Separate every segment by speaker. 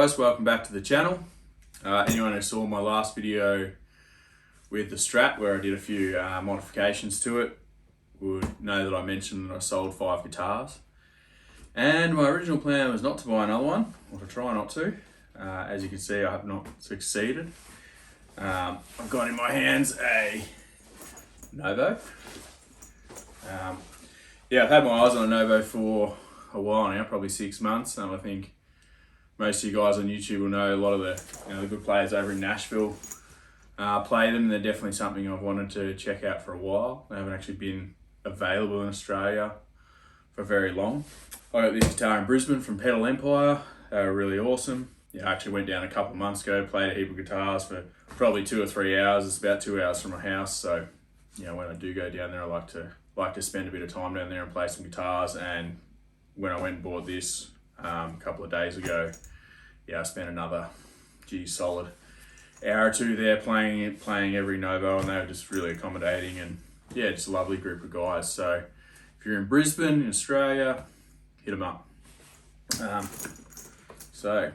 Speaker 1: guys, welcome back to the channel. Anyone who saw my last video with the Strat where I did a few modifications to it would know that I mentioned that I sold 5 guitars. And my original plan was not to buy another one, or to try not to. As you can see, I have not succeeded. I've got in my hands a Novo. Yeah, I've had my eyes on a Novo for a while now, probably 6 months, and I think most of you guys on YouTube will know a lot of the good players over in Nashville play them. They're definitely something I've wanted to check out for a while. They haven't actually been available in Australia for very long. I got this guitar in Brisbane from Pedal Empire. They were really awesome. Yeah, I actually went down a couple of months ago, played a heap of guitars for probably 2 or 3 hours. It's about 2 hours from my house, so when I do go down there, I like to spend a bit of time down there and play some guitars. And when I went and bought this a couple of days ago, I spent another solid hour or two there playing every Novo, and they were just really accommodating, and just a lovely group of guys. So if you're in Brisbane, in Australia, hit them up. So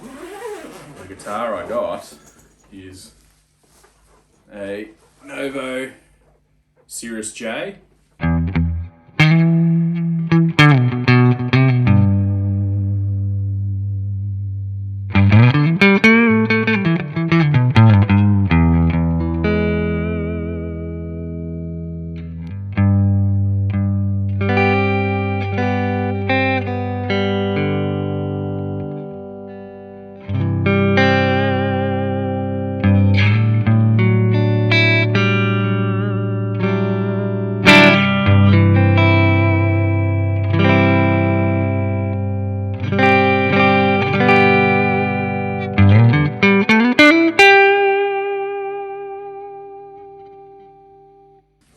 Speaker 1: the guitar I got is a Novo Serus J.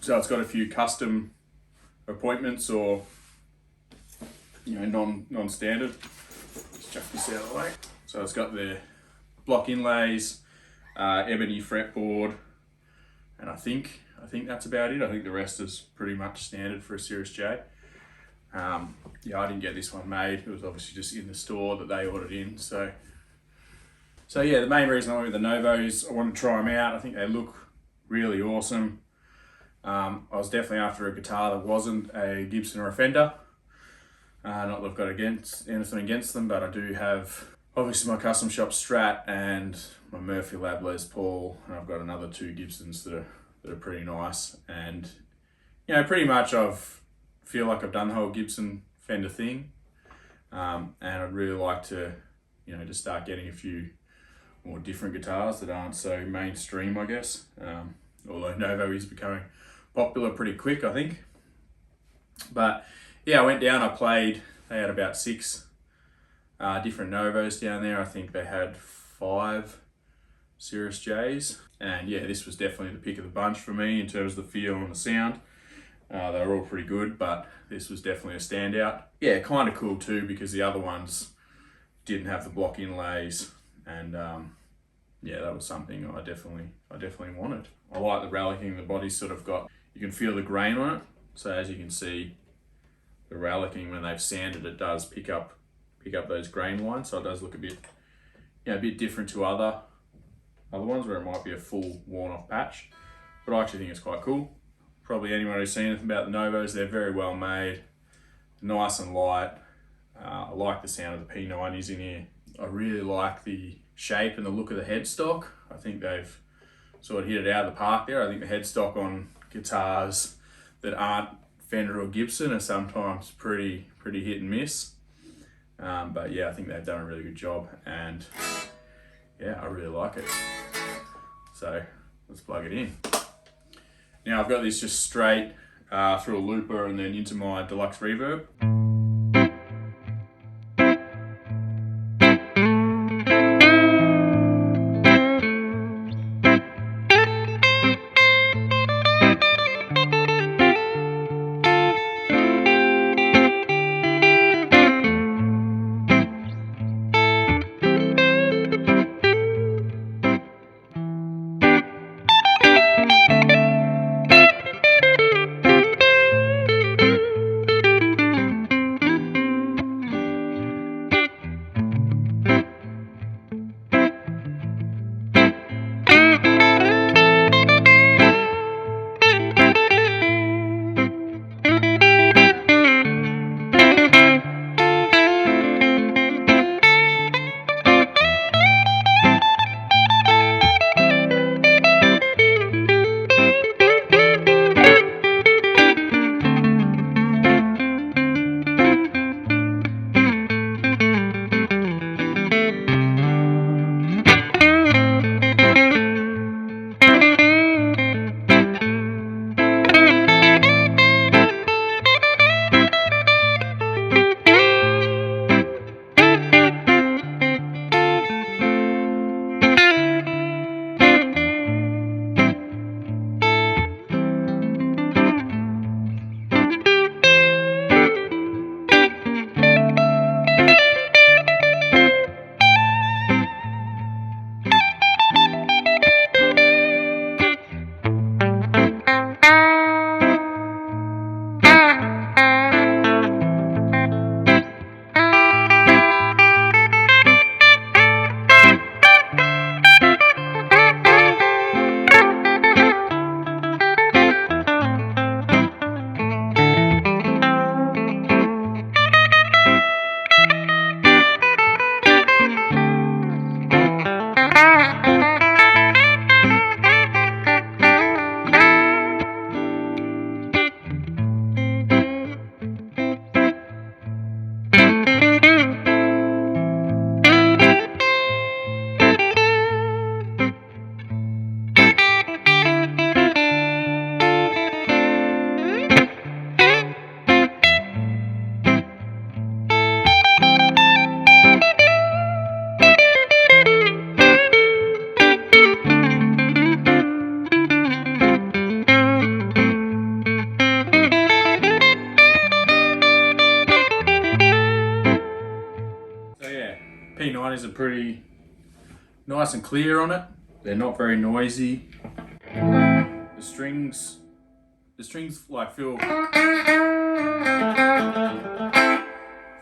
Speaker 1: So it's got a few custom appointments, or non-standard. Just chuck this out of the way. So it's got the block inlays, ebony fretboard, and I think that's about it. I think the rest is pretty much standard for a Serus J. I didn't get this one made. It was obviously just in the store that they ordered in. So the main reason I went with the Novo is I wanted to try them out. I think they look really awesome. I was definitely after a guitar that wasn't a Gibson or a Fender. Not that I've got anything against them, but I do have obviously my custom shop Strat and my Murphy Lab Les Paul, and I've got another 2 Gibsons that are pretty nice. And pretty much feel like I've done the whole Gibson Fender thing, and I'd really like to just start getting a few more different guitars that aren't so mainstream, I guess. Although Novo is becoming popular pretty quick, I think. But I went down, I played. They had about 6 different Novos down there. I think they had 5 Serus Js, and this was definitely the pick of the bunch for me in terms of the feel and the sound. They were all pretty good, but this was definitely a standout. Kind of cool too, because the other ones didn't have the block inlays, and that was something I definitely wanted. I like the reliking. The body's sort of got, you can feel the grain on it. So as you can see, the reliking, when they've sanded it, does pick up those grain lines. So it does look a bit different to other ones where it might be a full worn off patch. But I actually think it's quite cool. Probably anyone who's seen anything about the Novos, they're very well made, nice and light. I like the sound of the P90s in here. I really like the shape and the look of the headstock. I think they've sort of hit it out of the park there. I think the headstock on guitars that aren't Fender or Gibson are sometimes pretty hit and miss. But I think they've done a really good job, and I really like it. So let's plug it in. Now I've got this just straight through a looper and then into my Deluxe Reverb. P90s are pretty nice and clear on it. They're not very noisy. The strings like feel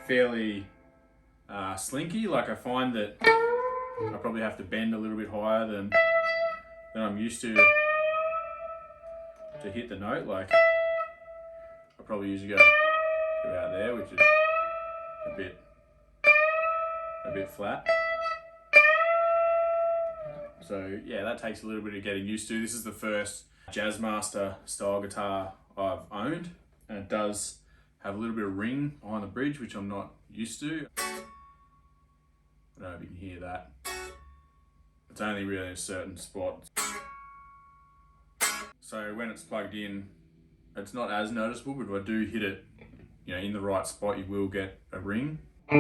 Speaker 1: fairly slinky. Like I find that I probably have to bend a little bit higher than I'm used to hit the note. Like I probably usually go out there, which is a bit flat. So yeah, that takes a little bit of getting used to. This is the first Jazzmaster style guitar I've owned, and it does have a little bit of ring behind the bridge, which I'm not used to. I don't know if you can hear that. It's only really in a certain spot. So when it's plugged in, it's not as noticeable, but if I do hit it, you know, in the right spot, you will get a ring. I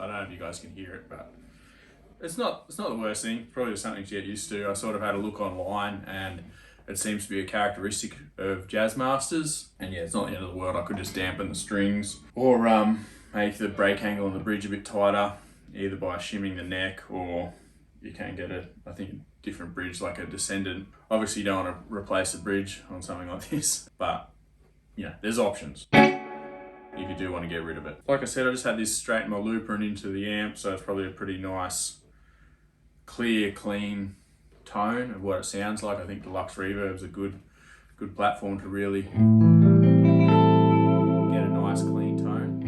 Speaker 1: don't know if you guys can hear it, but it's not the worst thing. Probably just something to get used to. I sort of had a look online, and it seems to be a characteristic of Jazzmasters. And yeah, it's not the end of the world. I could just dampen the strings or make the break angle on the bridge a bit tighter, either by shimming the neck, or you can get I think a different bridge, like a descendant. Obviously, you don't want to replace the bridge on something like this, but you know, there's options if you do want to get rid of it. Like I said, I just had this straighten my looper and into the amp, so it's probably a pretty nice, clear, clean tone of what it sounds like. I think Deluxe Reverb's a good platform to really get a nice, clean tone.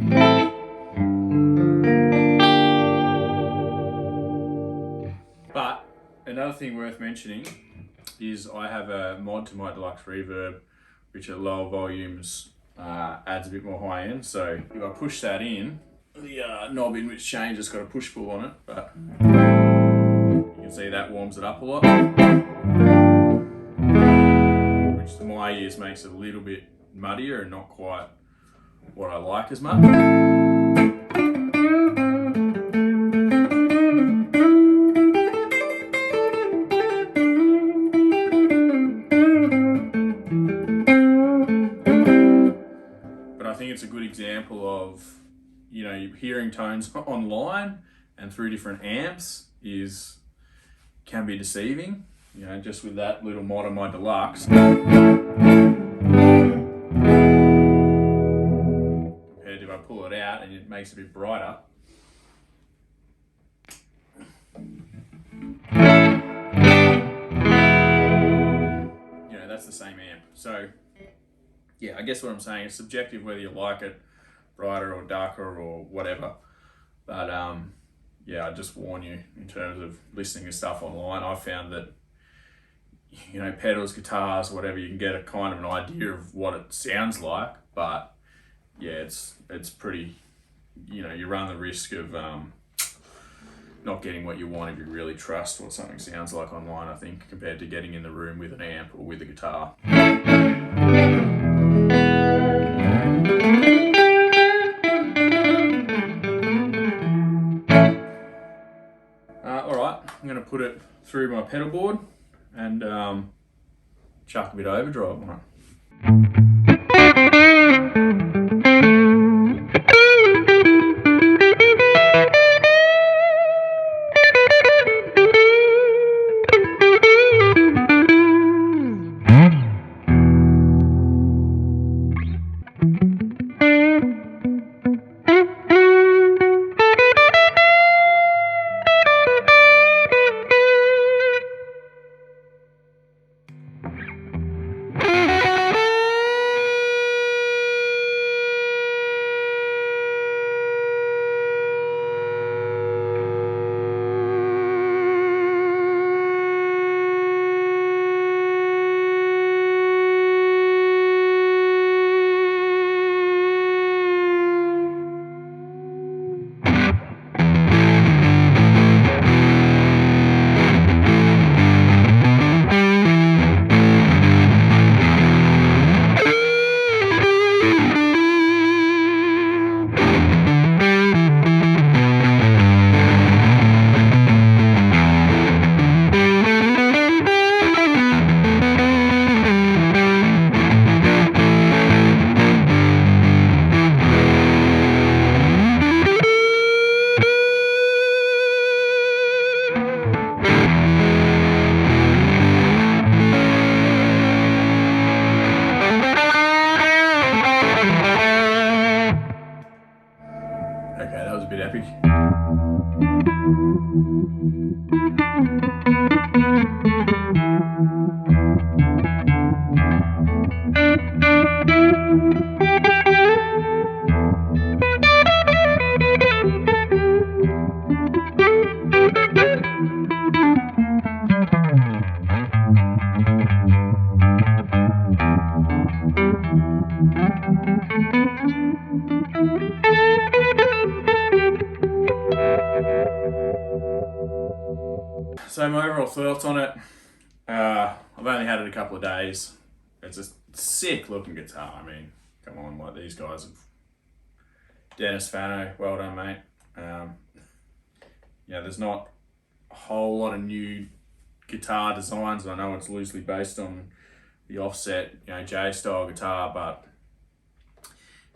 Speaker 1: But another thing worth mentioning is I have a mod to my Deluxe Reverb, which at lower volumes adds a bit more high end. So if I push that in, the knob in which changes got a push pull on it, but you can see that warms it up a lot, which to my ears makes it a little bit muddier and not quite what I like as much. I think it's a good example of, you know, hearing tones online and through different amps can be deceiving. You know, just with that little mod on my Deluxe, compared to if I pull it out and it makes it a bit brighter. You know, that's the same amp. So yeah, I guess what I'm saying is subjective whether you like it brighter or darker or whatever. But yeah, I just warn you in terms of listening to stuff online. I found that, you know, pedals, guitars, whatever, you can get a kind of an idea of what it sounds like. But yeah, it's pretty, you know, you run the risk of not getting what you want if you really trust what something sounds like online, I think, compared to getting in the room with an amp or with a guitar. Alright, I'm going to put it through my pedal board and chuck a bit of overdrive on it. was a bit epic. So my overall thoughts on it, I've only had it a couple of days. It's a sick looking guitar. I mean, come on, like these guys have... Dennis Fano, well done, mate. Yeah, there's not a whole lot of new guitar designs. I know it's loosely based on the offset, J style guitar, but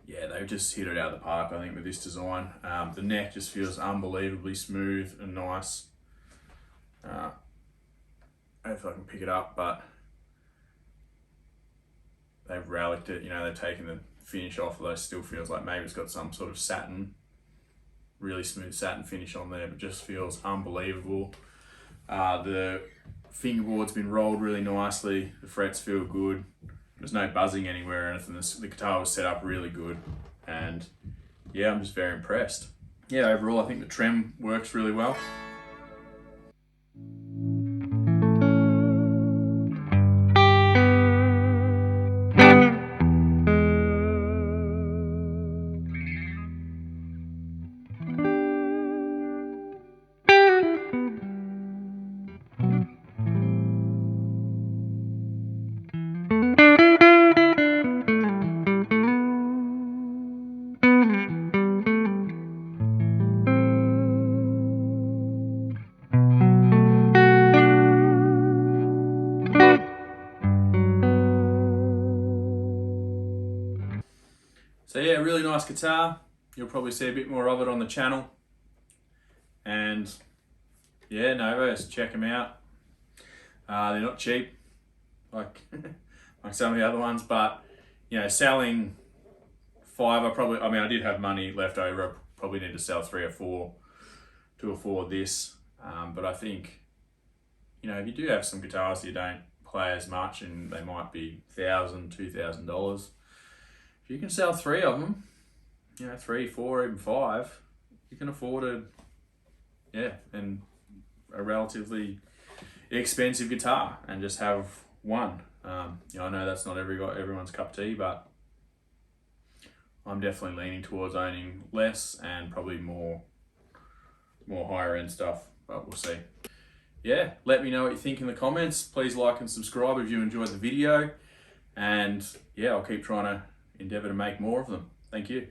Speaker 1: yeah, they've just hit it out of the park, I think, with this design. The neck just feels unbelievably smooth and nice. Hopefully I can pick it up, but they've relicked it, they've taken the finish off, although it still feels like maybe it's got some sort of satin, really smooth satin finish on there, but just feels unbelievable. The fingerboard's been rolled really nicely, the frets feel good, there's no buzzing anywhere or anything. The guitar was set up really good, and yeah, I'm just very impressed. Yeah, overall I think the trem works really well. So yeah, really nice guitar. You'll probably see a bit more of it on the channel. And yeah, Novos, check them out. They're not cheap, like some of the other ones, but selling 5, I did have money left over. I probably need to sell 3 or 4 to afford this. But I think, if you do have some guitars that you don't play as much and they might be $1,000, $2,000, if you can sell 3 of them, 3, 4, even 5, you can afford and a relatively expensive guitar and just have one. I know that's not everyone's cup of tea, but I'm definitely leaning towards owning less and probably more higher end stuff, but we'll see. Yeah, let me know what you think in the comments. Please like and subscribe if you enjoyed the video, and yeah, I'll keep trying to endeavour to make more of them. Thank you.